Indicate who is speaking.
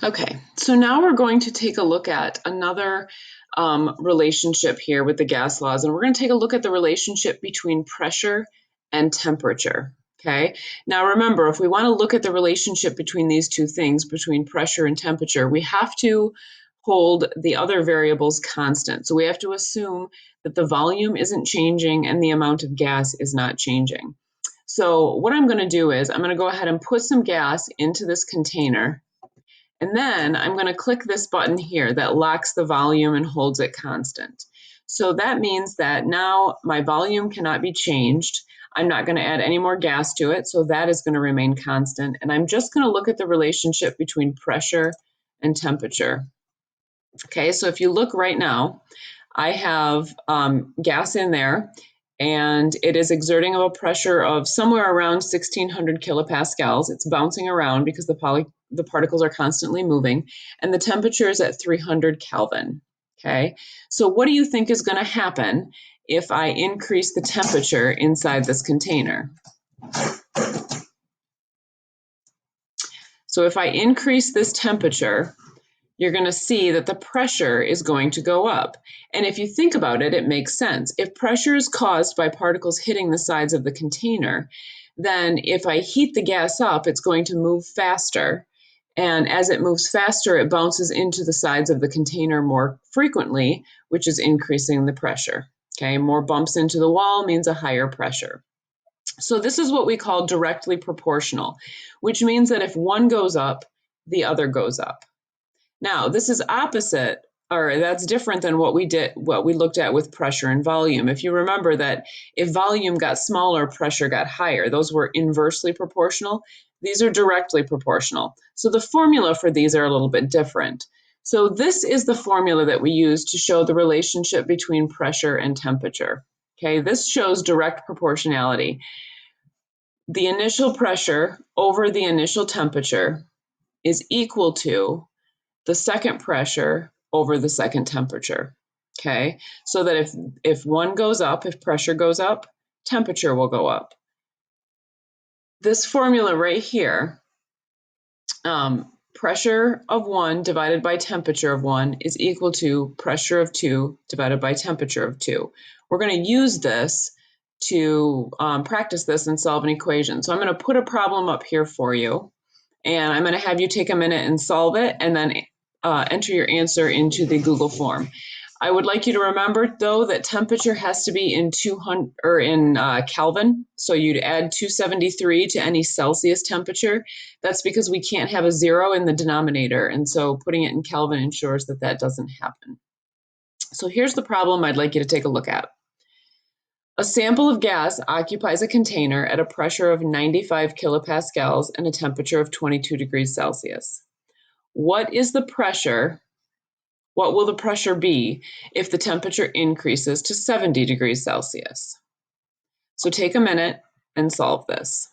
Speaker 1: Okay, so now we're going to take a look at another relationship here with the gas laws, and we're going to take a look at the relationship between pressure and temperature. Okay, now remember, if we want to look at the relationship between these two things, between pressure and temperature, we have to hold the other variables constant. So we have to assume that the volume isn't changing and the amount of gas is not changing. So what I'm going to do is I'm going to go ahead and put some gas into this container. And then I'm going to click this button here that locks the volume and holds it constant. So that means that now my volume cannot be changed. I'm not going to add any more gas to it, so that is going to remain constant. And I'm just going to look at the relationship between pressure and temperature. Okay, so if you look right now, I have gas in there, and it is exerting a pressure of somewhere around 1600 kilopascals. It's bouncing around because the particles are constantly moving, and the temperature is at 300 Kelvin. Okay, so what do you think is going to happen if I increase the temperature inside this container? So if I increase this temperature, you're going to see that the pressure is going to go up. And if you think about it, it makes sense. If pressure is caused by particles hitting the sides of the container, then if I heat the gas up, it's going to move faster. And as it moves faster, it bounces into the sides of the container more frequently, which is increasing the pressure. Okay, more bumps into the wall means a higher pressure. So this is what we call directly proportional, which means that if one goes up, the other goes up. Now, this is opposite, or that's different than what we looked at with pressure and volume. If you remember that if volume got smaller, pressure got higher. Those were inversely proportional. These are directly proportional. So the formula for these are a little bit different. So this is the formula that we use to show the relationship between pressure and temperature. Okay, this shows direct proportionality. The initial pressure over the initial temperature is equal to the second pressure over the second temperature. Okay, so that if one goes up, if pressure goes up, temperature will go up. This formula right here, pressure of 1 divided by temperature of 1 is equal to pressure of 2 divided by temperature of 2. We're going to use this to practice this and solve an equation. So I'm going to put a problem up here for you, and I'm going to have you take a minute and solve it, and then enter your answer into the Google form. I would like you to remember, though, that temperature has to be in 200 or in Kelvin. So you'd add 273 to any Celsius temperature. That's because we can't have a 0 in the denominator, and so putting it in Kelvin ensures that that doesn't happen. So here's the problem I'd like you to take a look at. A sample of gas occupies a container at a pressure of 95 kilopascals and a temperature of 22 degrees Celsius. What will the pressure be if the temperature increases to 70 degrees Celsius? So take a minute and solve this.